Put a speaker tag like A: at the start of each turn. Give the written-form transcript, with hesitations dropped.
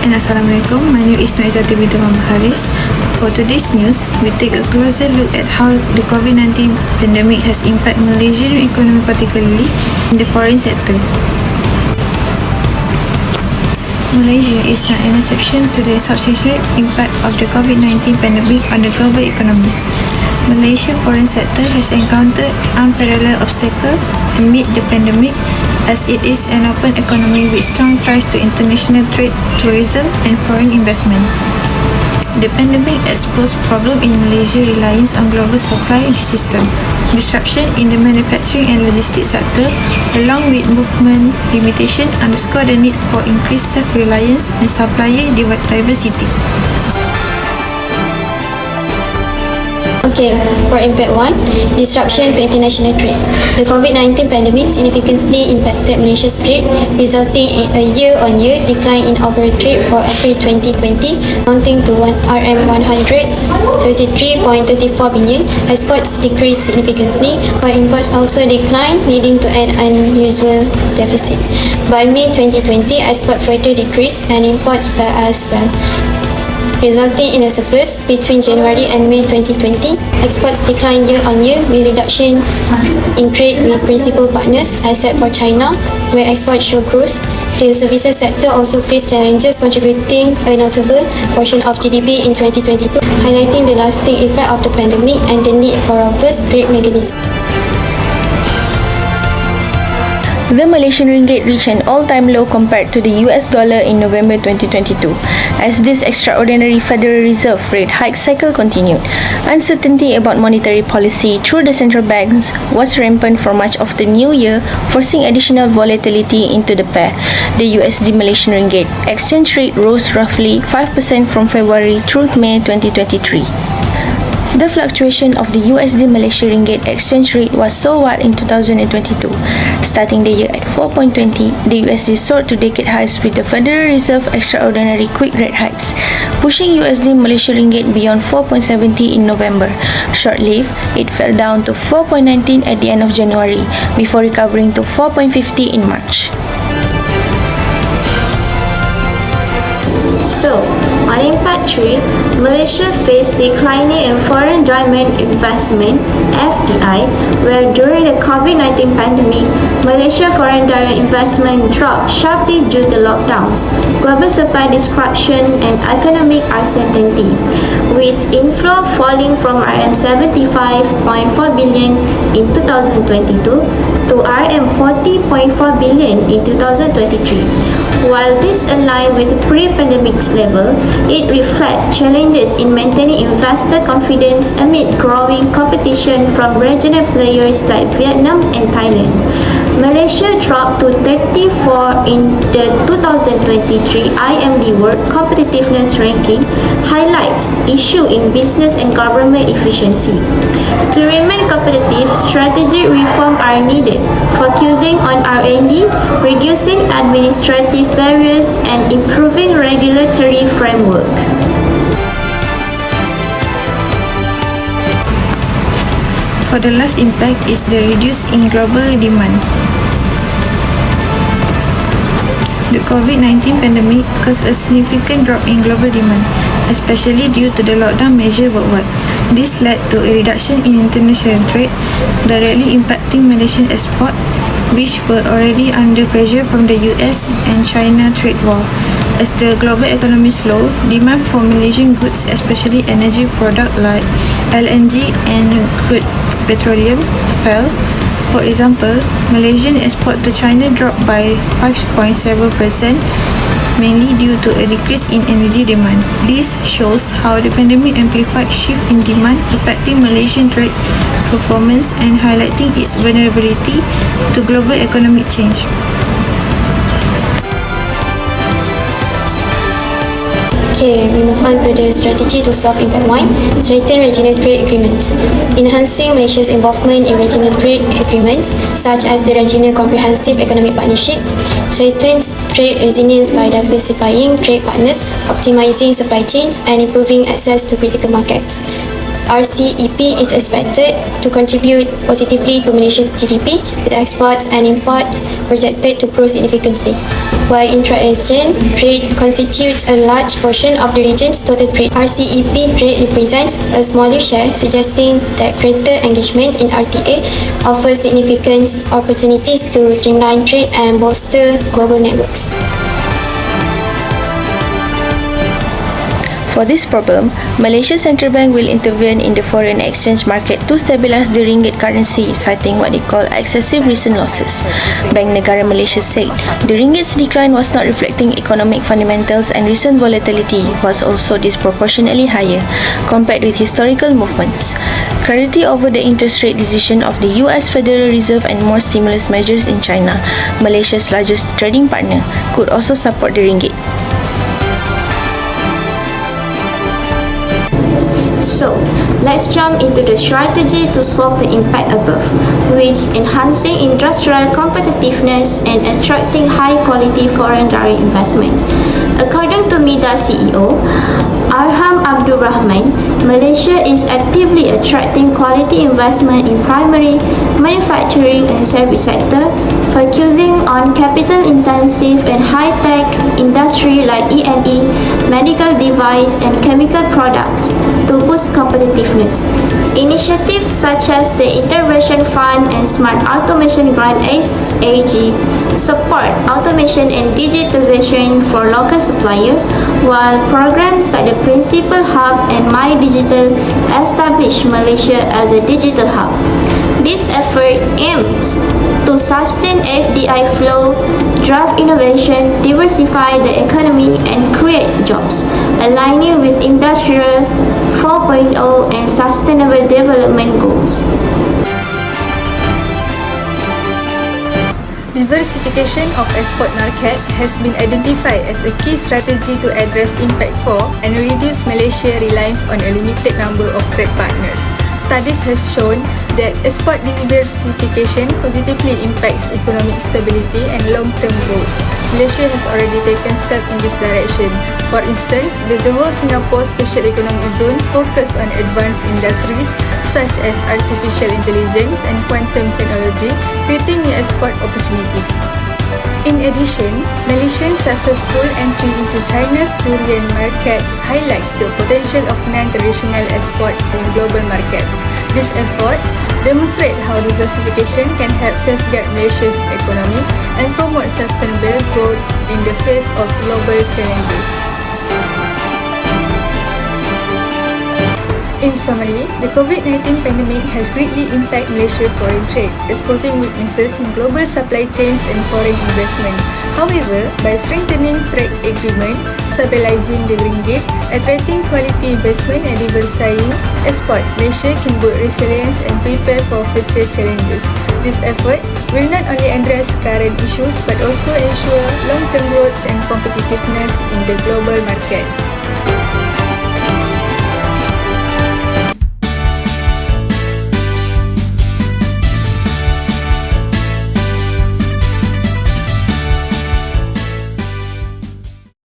A: and Assalamualaikum. My name is Noizati Binti Muhammad Haris. For today's news, we take a closer look at how the COVID-19 pandemic has impacted Malaysian economy, particularly in the foreign sector. Malaysia is not an exception to the substantial impact of the COVID-19 pandemic on the global economies. Malaysia's foreign sector has encountered unparalleled obstacles amid the pandemic, as it is an open economy with strong ties to international trade, tourism, and foreign investment. The pandemic exposed problems in Malaysia's reliance on global supply system, disruption in the manufacturing and logistics sector, along with movement limitation, underscore the need for increased self-reliance and supplier diversity.
B: Okay, for impact 1, disruption to international trade. The COVID-19 pandemic significantly impacted Malaysia's trade, resulting in a year-on-year decline in overall trade for April 2020, amounting to RM133.34 billion. Exports decreased significantly, while imports also declined, leading to an unusual deficit. By May 2020, exports further decreased and imports fell as well, resulting in a surplus between January and May 2020. Exports declined year-on-year with reduction in trade with principal partners, except for China, where exports show growth. The services sector also faced challenges, contributing a notable portion of GDP in 2022, highlighting the lasting effect of the pandemic and the need for robust trade mechanisms.
C: The Malaysian ringgit reached an all-time low compared to the US dollar in November 2022. As this extraordinary Federal Reserve rate hike cycle continued, uncertainty about monetary policy through the central banks was rampant for much of the new year, forcing additional volatility into the pair. The USD Malaysian ringgit exchange rate rose roughly 5% from February through May 2023. The fluctuation of the USD Malaysia Ringgit exchange rate was so wide in 2022. Starting the year at 4.20, the USD soared to decade highs with the Federal Reserve extraordinary quick rate hikes, pushing USD Malaysia Ringgit beyond 4.70 in November. Short-lived, it fell down to 4.19 at the end of January, before recovering to 4.50 in March.
D: So, on impact 3, Malaysia faced declining in foreign direct investment (FDI), where during the COVID-19 pandemic, Malaysia foreign direct investment dropped sharply due to lockdowns, global supply disruption, and economic uncertainty, with inflow falling from RM75.4 billion in 2022 to RM40.4 billion in 2023. While this aligned with pre-pandemic level, it reflects challenges in maintaining investor confidence amid growing competition from regional players like Vietnam and Thailand. Malaysia dropped to 34 in the 2023 IMD World Competitiveness Ranking, highlights issue in business and government efficiency. To remain competitive, strategic reform are needed, focusing on R&D, reducing administrative barriers, and improving regulatory framework.
A: For the last impact is the reduce in global demand. The COVID-19 pandemic caused a significant drop in global demand, especially due to the lockdown measure worldwide. This led to a reduction in international trade, directly impacting Malaysian export, which were already under pressure from the US and China trade war. As the global economy slowed, demand for Malaysian goods, especially energy products like LNG and crude petroleum, fell. For example, Malaysian export to China dropped by 5.7%, mainly due to a decrease in energy demand. This shows how the pandemic amplified shift in demand, affecting Malaysian trade performance and highlighting its vulnerability to global economic change.
B: Okay, we move on to the strategy to solve impact 1, strengthen regional trade agreements. Enhancing Malaysia's involvement in regional trade agreements, such as the Regional Comprehensive Economic Partnership, strengthens trade resilience by diversifying trade partners, optimizing supply chains, and improving access to critical markets. RCEP is expected to contribute positively to Malaysia's GDP, with exports and imports projected to grow significantly. while intra-Asian trade constitutes a large portion of the region's total trade. RCEP trade represents a smaller share, suggesting that greater engagement in RTA offers significant opportunities to streamline trade and bolster global networks.
C: For this problem, Malaysia's central bank will intervene in the foreign exchange market to stabilize the ringgit currency, citing what they call excessive recent losses. Bank Negara Malaysia said the ringgit's decline was not reflecting economic fundamentals and recent volatility was also disproportionately higher compared with historical movements. Clarity over the interest rate decision of the US Federal Reserve and more stimulus measures in China, Malaysia's largest trading partner, could also support the ringgit.
D: So, let's jump into the strategy to solve the impact above, which enhancing industrial competitiveness and attracting high-quality foreign direct investment. According to MIDA CEO, Arham Abdul Rahman, Malaysia is actively attracting quality investment in primary, manufacturing and service sector, focusing on capital-intensive and high-tech industry like E&E, medical device and chemical product to boost competitiveness. Initiatives such as the Intervention Fund and Smart Automation Grant (SAG) support automation and digitization for local suppliers, while programs like the Principal Hub and My Digital establish Malaysia as a digital hub. This effort aims to sustain FDI flow, drive innovation, diversify the economy, and create jobs, aligning with Industrial 4.0 and Sustainable Development Goals.
A: Diversification of export market has been identified as a key strategy to address impact for and reduce Malaysia's reliance on a limited number of trade partners. Studies have shown that export diversification positively impacts economic stability and long-term growth. Malaysia has already taken steps in this direction. For instance, the Johor-Singapore Special Economic Zone focuses on advanced industries such as artificial intelligence and quantum technology, creating new export opportunities. In addition, Malaysia's successful entry into China's durian market highlights the potential of non-traditional exports in global markets. This effort demonstrates how diversification can help safeguard Malaysia's economy and promote sustainable growth in the face of global challenges. In summary, the COVID-19 pandemic has greatly impacted Malaysia's foreign trade, exposing weaknesses in global supply chains and foreign investment. However, by strengthening trade agreement, stabilizing the ringgit, attracting quality investment and diversifying export, Malaysia can build resilience and prepare for future challenges. This effort will not only address current issues but also ensure long-term growth and competitiveness in the global market.